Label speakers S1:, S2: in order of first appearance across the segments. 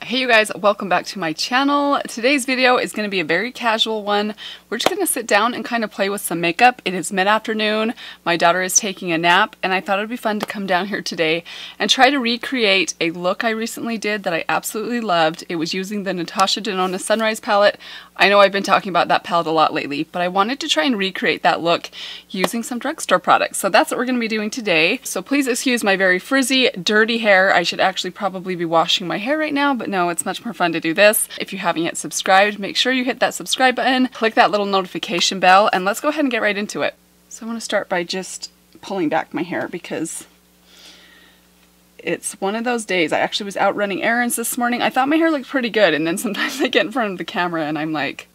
S1: Hey you guys, welcome back to my channel. Today's video is going to be a very casual one. We're just going to sit down and kind of play with some makeup. It is mid-afternoon, my daughter is taking a nap, and I thought it would be fun to come down here today and try to recreate a look I recently did that I absolutely loved. It was using the Natasha Denona Sunrise palette. I know I've been talking about that palette a lot lately, but I wanted to try and recreate that look using some drugstore products. So that's what we're going to be doing today. So please excuse my very frizzy, dirty hair. I should actually probably be washing my hair right now, but no, it's much more fun to do this. If you haven't yet subscribed, make sure you hit that subscribe button, click that little notification bell, and let's go ahead and get right into it. So I want to start by just pulling back my hair because it's one of those days. I actually was out running errands this morning. I thought my hair looked pretty good, and then sometimes I get in front of the camera and I'm like,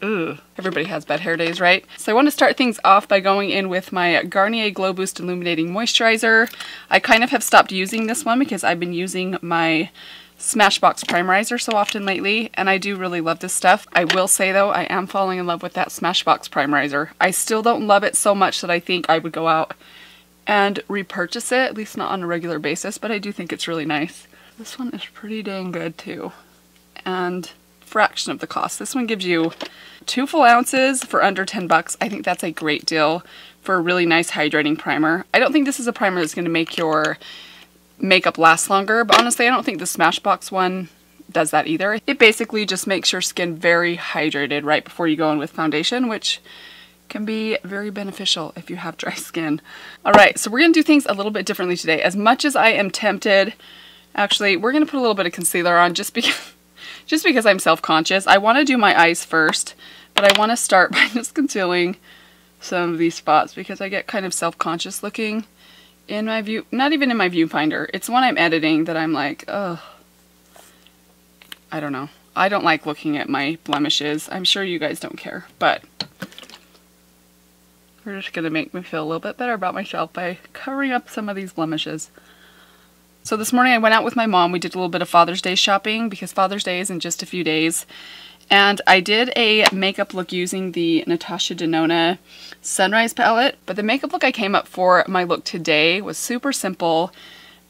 S1: ugh. Everybody has bad hair days, right? So I want to start things off by going in with my Garnier Glow Boost Illuminating Moisturizer. I kind of have stopped using this one because I've been using my Smashbox Primerizer so often lately, and I do really love this stuff. I will say though, I am falling in love with that Smashbox Primerizer. I still don't love it so much that I think I would go out and repurchase it, at least not on a regular basis, but I do think it's really nice. This one is pretty dang good too, and fraction of the cost. This one gives you 2 full ounces for under 10 bucks. I think that's a great deal for a really nice hydrating primer. I don't think this is a primer that's going to make your makeup last longer, but honestly I don't think the Smashbox one does that either. It basically just makes your skin very hydrated right before you go in with foundation, which can be very beneficial if you have dry skin. Alright, so we're going to do things a little bit differently today. As much as I am tempted, actually we're going to put a little bit of concealer on just because I'm self-conscious. I want to do my eyes first, but I want to start by just concealing some of these spots because I get kind of self-conscious looking in my view, not even in my viewfinder. It's when I'm editing that I'm like, ugh, I don't know. I don't like looking at my blemishes. I'm sure you guys don't care, but we're just gonna make me feel a little bit better about myself by covering up some of these blemishes. So this morning I went out with my mom. We did a little bit of Father's Day shopping because Father's Day is in just a few days. And I did a makeup look using the Natasha Denona Sunrise palette. But the makeup look I came up for my look today was super simple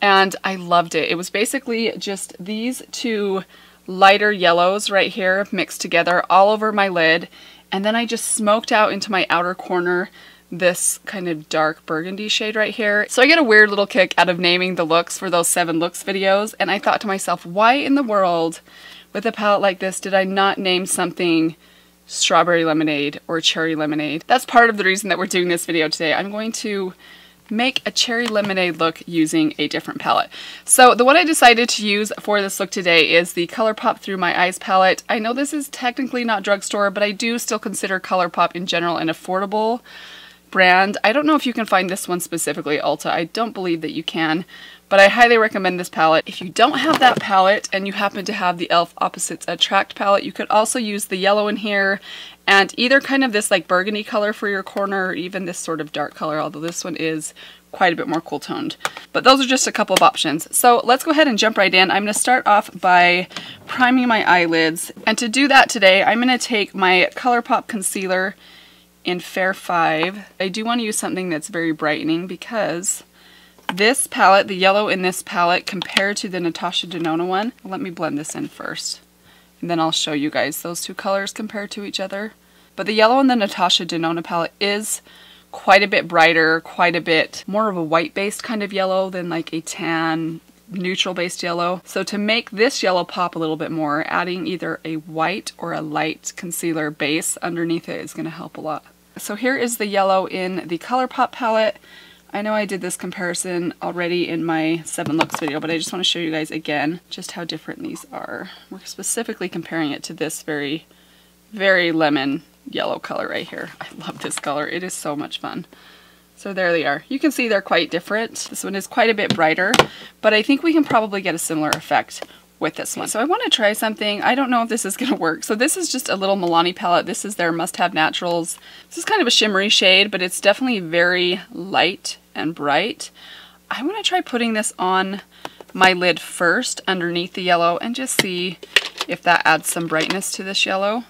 S1: and I loved it. It was basically just these 2 lighter yellows right here mixed together all over my lid. And then I just smoked out into my outer corner this kind of dark burgundy shade right here. So I get a weird little kick out of naming the looks for those 7 looks videos, and I thought to myself, why in the world with a palette like this did I not name something strawberry lemonade or cherry lemonade? That's part of the reason that we're doing this video today. I'm going to make a cherry lemonade look using a different palette. So the one I decided to use for this look today is the ColourPop Through My Eyes palette. I know this is technically not drugstore, but I do still consider ColourPop in general an affordable brand. I don't know if you can find this one specifically at Ulta. I don't believe that you can, but I highly recommend this palette. If you don't have that palette and you happen to have the e.l.f. Opposites Attract palette, you could also use the yellow in here and either kind of this like burgundy color for your corner or even this sort of dark color, although this one is quite a bit more cool toned. But those are just a couple of options. So let's go ahead and jump right in. I'm going to start off by priming my eyelids, and to do that today I'm going to take my ColourPop concealer in Fair 5. I do want to use something that's very brightening because this palette, the yellow in this palette compared to the Natasha Denona one, let me blend this in first and then I'll show you guys those 2 colors compared to each other. But the yellow in the Natasha Denona palette is quite a bit brighter, quite a bit more of a white based kind of yellow than like a tan neutral based yellow. So to make this yellow pop a little bit more, adding either a white or a light concealer base underneath it is going to help a lot. So here is the yellow in the ColourPop palette. I know I did this comparison already in my 7 looks video, but I just want to show you guys again just how different these are. We're specifically comparing it to this very, very lemon yellow color right here. I love this color. It is so much fun. So there they are. You can see they're quite different. This one is quite a bit brighter, but I think we can probably get a similar effect with this one. So I want to try something. I don't know if this is going to work. So this is just a little Milani palette. This is their Must Have Naturals. This is kind of a shimmery shade, but it's definitely very light and bright. I want to try putting this on my lid first underneath the yellow and just see if that adds some brightness to this yellow.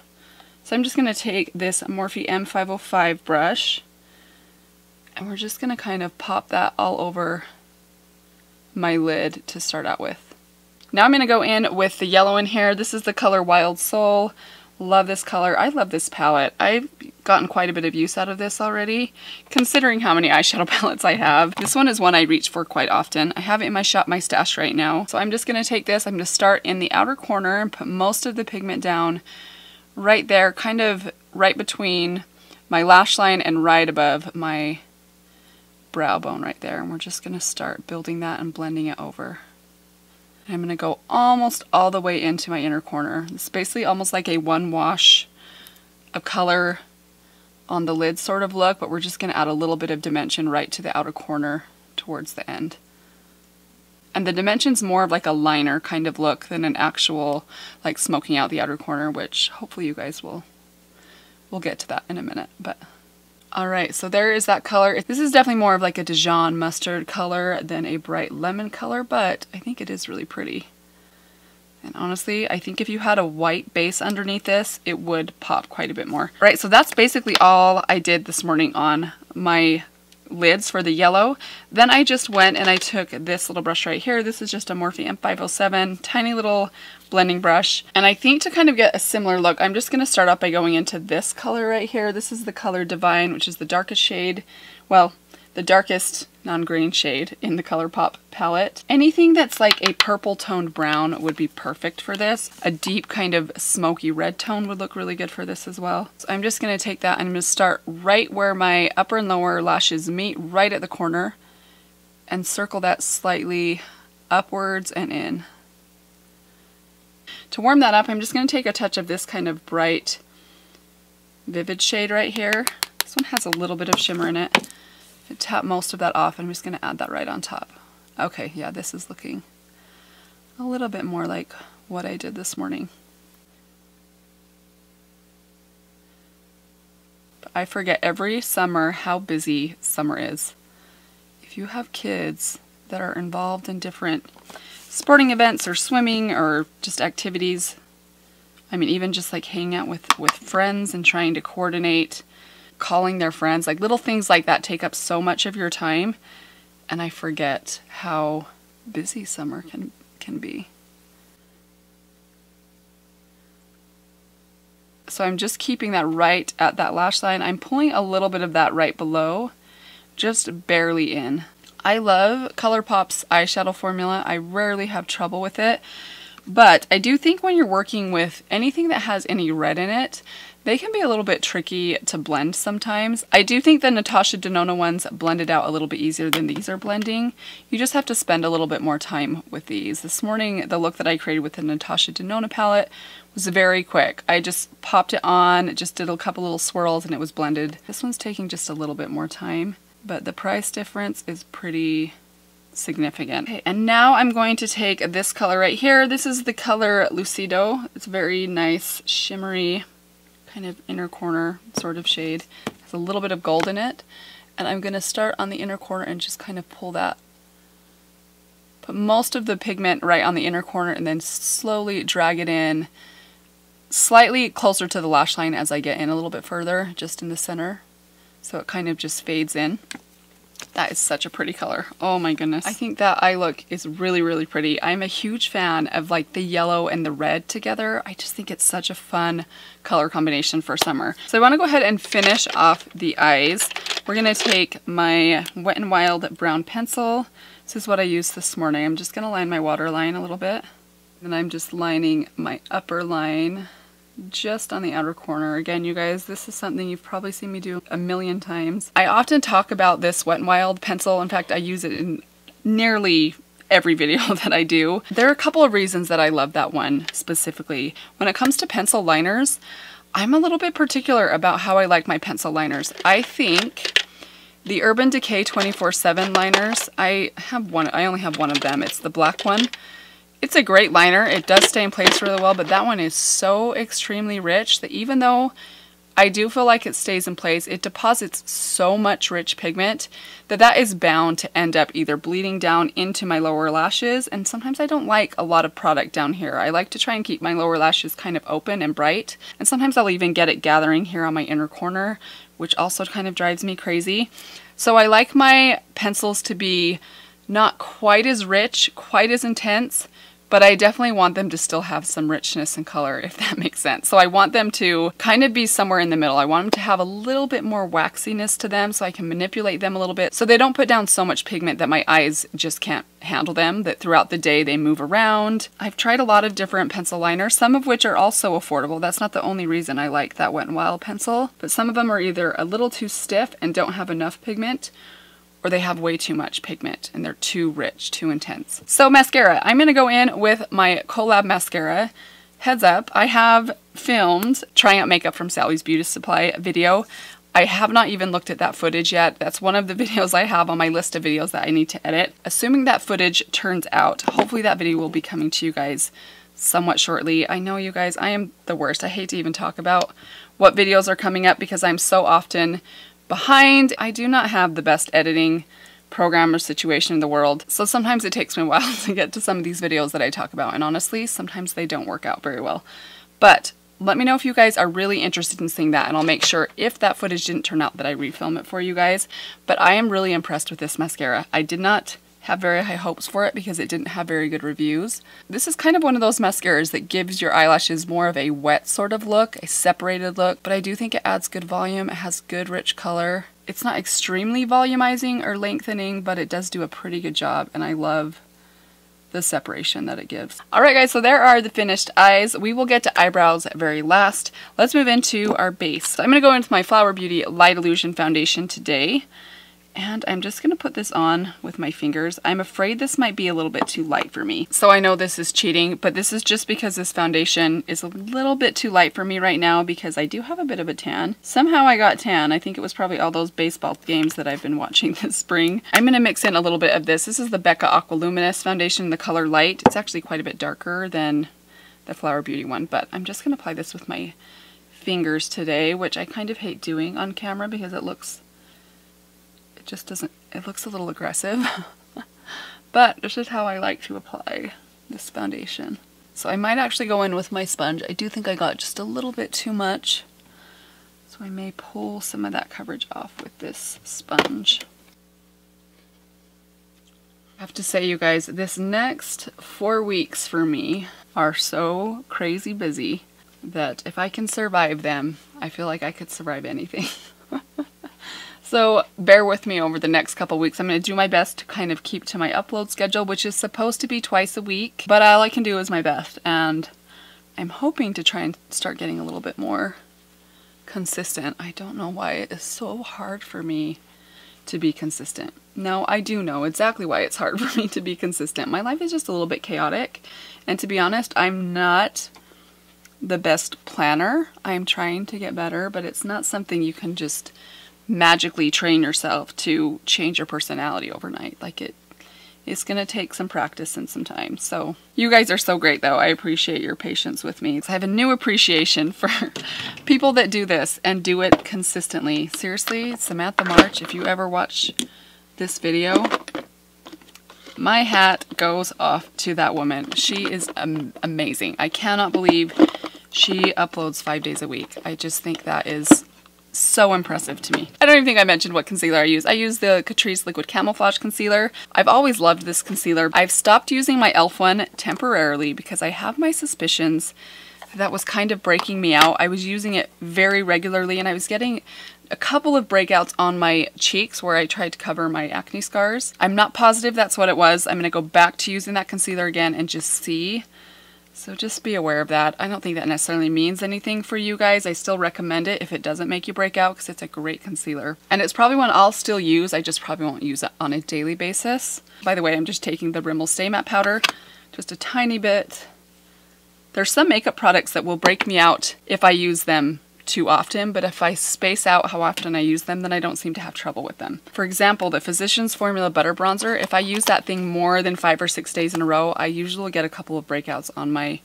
S1: So I'm just going to take this Morphe M505 brush and we're just going to kind of pop that all over my lid to start out with. Now I'm going to go in with the yellow in here. This is the color Wild Soul. Love this color. I love this palette. I've gotten quite a bit of use out of this already, considering how many eyeshadow palettes I have. This one is one I reach for quite often. I have it in my stash right now. So I'm just going to take this. I'm going to start in the outer corner and put most of the pigment down right there, kind of right between my lash line and right above my brow bone right there. And we're just going to start building that and blending it over. I'm going to go almost all the way into my inner corner. It's basically almost like a one wash of color on the lid sort of look, but we're just going to add a little bit of dimension right to the outer corner towards the end. And the dimension's more of like a liner kind of look than an actual like smoking out the outer corner, which hopefully you guys will get to that in a minute. But alright, so there is that color. This is definitely more of like a Dijon mustard color than a bright lemon color, but I think it is really pretty. And honestly, I think if you had a white base underneath this, it would pop quite a bit more. Right, so that's basically all I did this morning on my lids for the yellow. Then I just went and I took this little brush right here. This is just a Morphe M507, tiny little blending brush. And I think to kind of get a similar look, I'm just going to start off by going into this color right here. This is the color Divine, which is the darkest shade. Well, the darkest non-green shade in the ColourPop palette. Anything that's like a purple toned brown would be perfect for this. A deep kind of smoky red tone would look really good for this as well. So I'm just going to take that and I'm going to start right where my upper and lower lashes meet, right at the corner, and circle that slightly upwards and in. To warm that up, I'm just going to take a touch of this kind of bright, vivid shade right here. This one has a little bit of shimmer in it. Tap most of that off, and I'm just going to add that right on top. Okay, yeah, this is looking a little bit more like what I did this morning. But I forget every summer how busy summer is. If you have kids that are involved in different sporting events or swimming or just activities, I mean, even just like hanging out with friends and trying to coordinate calling their friends, like little things like that take up so much of your time, and I forget how busy summer can be. So I'm just keeping that right at that lash line. I'm pulling a little bit of that right below, just barely in. I love ColourPop's eyeshadow formula. I rarely have trouble with it, but I do think when you're working with anything that has any red in it, they can be a little bit tricky to blend sometimes. I do think the Natasha Denona ones blend it out a little bit easier than these are blending. You just have to spend a little bit more time with these. This morning, the look that I created with the Natasha Denona palette was very quick. I just popped it on, just did a couple little swirls, and it was blended. This one's taking just a little bit more time, but the price difference is pretty significant. Okay, and now I'm going to take this color right here. This is the color Lucido. It's very nice, shimmery, kind of inner corner sort of shade. It has a little bit of gold in it, and I'm going to start on the inner corner and just kind of pull that, put most of the pigment right on the inner corner, and then slowly drag it in slightly closer to the lash line as I get in a little bit further, just in the center, so it kind of just fades in. That is such a pretty color. Oh my goodness. I think that eye look is really, really pretty. I'm a huge fan of like the yellow and the red together. I just think it's such a fun color combination for summer. So I want to go ahead and finish off the eyes. We're going to take my Wet n Wild brown pencil. This is what I used this morning. I'm just going to line my waterline a little bit. And I'm just lining my upper line just on the outer corner. Again, you guys, this is something you've probably seen me do a million times. I often talk about this Wet n Wild pencil. In fact, I use it in nearly every video that I do. There are a couple of reasons that I love that one specifically. When it comes to pencil liners, I'm a little bit particular about how I like my pencil liners. I think the Urban Decay 24/7 liners, I only have one of them. It's the black one. It's a great liner. It does stay in place really well, but that one is so extremely rich that even though I do feel like it stays in place, it deposits so much rich pigment that is bound to end up either bleeding down into my lower lashes, and sometimes I don't like a lot of product down here. I like to try and keep my lower lashes kind of open and bright, and sometimes I'll even get it gathering here on my inner corner, which also kind of drives me crazy. So I like my pencils to be not quite as rich, quite as intense, but I definitely want them to still have some richness and color, if that makes sense. So I want them to kind of be somewhere in the middle. I want them to have a little bit more waxiness to them so I can manipulate them a little bit, so they don't put down so much pigment that my eyes just can't handle them, that throughout the day they move around. I've tried a lot of different pencil liners, some of which are also affordable. That's not the only reason I like that Wet n Wild pencil, but some of them are either a little too stiff and don't have enough pigment, or they have way too much pigment and they're too rich, too intense. So mascara, I'm gonna go in with my Collab mascara. Heads up, I have filmed trying out makeup from Sally's Beauty Supply video. I have not even looked at that footage yet. That's one of the videos I have on my list of videos that I need to edit. Assuming that footage turns out, hopefully that video will be coming to you guys somewhat shortly. I know, you guys, I am the worst. I hate to even talk about what videos are coming up because I'm so often behind. I do not have the best editing program or situation in the world, so sometimes it takes me a while to get to some of these videos that I talk about, and honestly, sometimes they don't work out very well. But let me know if you guys are really interested in seeing that, and I'll make sure, if that footage didn't turn out, that I refilm it for you guys. But I am really impressed with this mascara. I did not have very high hopes for it because it didn't have very good reviews. This is kind of one of those mascaras that gives your eyelashes more of a wet sort of look, a separated look, but I do think it adds good volume. It has good rich color. It's not extremely volumizing or lengthening, but it does do a pretty good job, and I love the separation that it gives. Alright guys, so there are the finished eyes. We will get to eyebrows very last. Let's move into our base. I'm going to go into my Flower Beauty Light Illusion Foundation today. And I'm just going to put this on with my fingers. I'm afraid this might be a little bit too light for me. So I know this is cheating, but this is just because this foundation is a little bit too light for me right now because I do have a bit of a tan. Somehow I got tan. I think it was probably all those baseball games that I've been watching this spring. I'm going to mix in a little bit of this. This is the Becca Aqualuminous foundation in the color Light. It's actually quite a bit darker than the Flower Beauty one, but I'm just going to apply this with my fingers today, which I kind of hate doing on camera because it looks it looks a little aggressive. But this is how I like to apply this foundation. So I might actually go in with my sponge. I do think I got just a little bit too much, so I may pull some of that coverage off with this sponge. I have to say, you guys, this next 4 weeks for me are so crazy busy that if I can survive them, I feel like I could survive anything. So bear with me over the next couple weeks. I'm going to do my best to kind of keep to my upload schedule, which is supposed to be twice a week, but all I can do is my best, and I'm hoping to try and start getting a little bit more consistent. I don't know why it is so hard for me to be consistent. No, I do know exactly why it's hard for me to be consistent. My life is just a little bit chaotic, and to be honest, I'm not the best planner. I'm trying to get better, but it's not something you can just magically train yourself to change your personality overnight. Like, it's gonna take some practice and some time. So you guys are so great though. I appreciate your patience with me. I have a new appreciation for people that do this and do it consistently. Seriously, Samantha March, if you ever watch this video, my hat goes off to that woman. She is amazing. I cannot believe she uploads 5 days a week. I just think that is so impressive to me. I don't even think I mentioned what concealer I use. I use the Catrice Liquid Camouflage Concealer. I've always loved this concealer. I've stopped using my e.l.f. one temporarily because I have my suspicions that was kind of breaking me out. I was using it very regularly and I was getting a couple of breakouts on my cheeks where I tried to cover my acne scars. I'm not positive that's what it was. I'm going to go back to using that concealer again and just see. So just be aware of that. I don't think that necessarily means anything for you guys. I still recommend it if it doesn't make you break out because it's a great concealer. And it's probably one I'll still use. I just probably won't use it on a daily basis. By the way, I'm just taking the Rimmel Stay Matte Powder, just a tiny bit. There's some makeup products that will break me out if I use them too often, but if I space out how often I use them, then I don't seem to have trouble with them. For example, the Physicians Formula Butter Bronzer, if I use that thing more than 5 or 6 days in a row, I usually get a couple of breakouts on my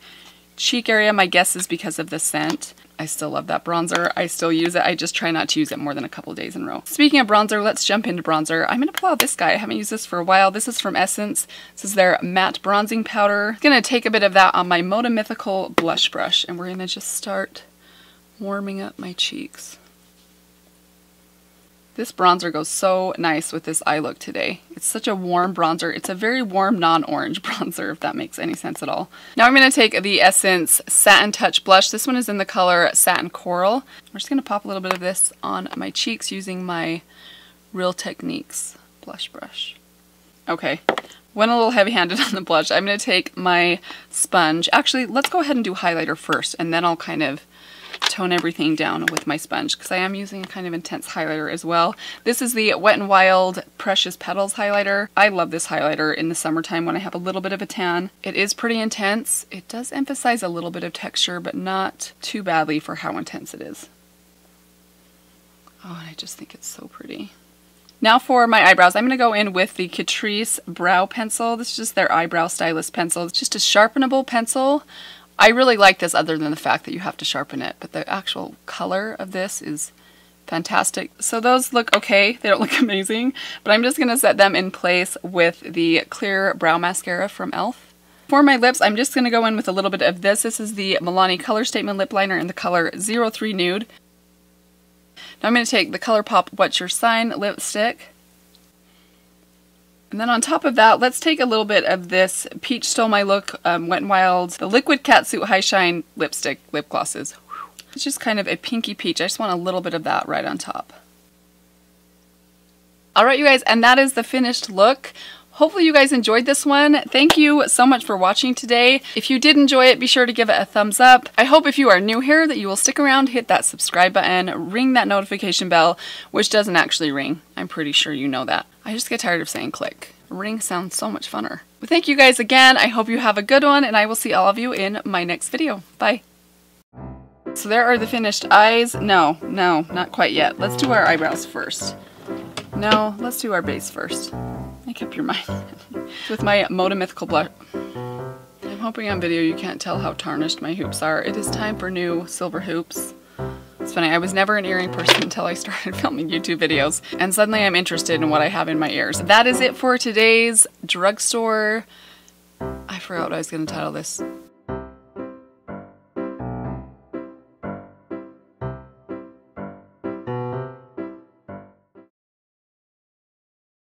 S1: cheek area. My guess is because of the scent. I still love that bronzer. I still use it. I just try not to use it more than a couple of days in a row. Speaking of bronzer, let's jump into bronzer. I'm going to pull out this guy. I haven't used this for a while. This is from Essence. This is their matte bronzing powder. I'm going to take a bit of that on my Moda Mythical blush brush, and we're going to just start warming up my cheeks. This bronzer goes so nice with this eye look today. It's such a warm bronzer. It's a very warm non-orange bronzer, if that makes any sense at all. Now I'm going to take the Essence Satin Touch Blush. This one is in the color Satin Coral. I'm just going to pop a little bit of this on my cheeks using my Real Techniques blush brush. Okay, went a little heavy-handed on the blush. I'm going to take my sponge. Actually, let's go ahead and do highlighter first, and then I'll kind of tone everything down with my sponge, because I am using a kind of intense highlighter as well. This is the Wet n Wild Precious Petals highlighter. I love this highlighter in the summertime when I have a little bit of a tan. It is pretty intense. It does emphasize a little bit of texture, but not too badly for how intense it is. Oh, and I just think it's so pretty. Now for my eyebrows, I'm going to go in with the Catrice Brow Pencil. This is just their eyebrow stylist pencil. It's just a sharpenable pencil. I really like this other than the fact that you have to sharpen it, but the actual color of this is fantastic. So those look okay. They don't look amazing, but I'm just going to set them in place with the Clear Brow Mascara from e.l.f. For my lips, I'm just going to go in with a little bit of this. This is the Milani Color Statement Lip Liner in the color 03 Nude. Now I'm going to take the ColourPop What's Your Sign lipstick. And then on top of that, let's take a little bit of this Peach Stole My Look Wet n Wild, the Liquid Catsuit High Shine lipstick, lip glosses. It's just kind of a pinky peach. I just want a little bit of that right on top. Alright you guys, and that is the finished look. Hopefully you guys enjoyed this one. Thank you so much for watching today. If you did enjoy it, be sure to give it a thumbs up. I hope if you are new here that you will stick around, hit that subscribe button, ring that notification bell, which doesn't actually ring. I'm pretty sure you know that. I just get tired of saying click. Ring sounds so much funner. But thank you guys again. I hope you have a good one, and I will see all of you in my next video. Bye. So there are the finished eyes. No, not quite yet. Let's do our eyebrows first. No, let's do our base first. Make up your mind. With my Moda Mythical blush. I'm hoping on video you can't tell how tarnished my hoops are. It is time for new silver hoops. It's funny, I was never an earring person until I started filming YouTube videos, and suddenly I'm interested in what I have in my ears. That is it for today's drugstore. I forgot what I was going to title this.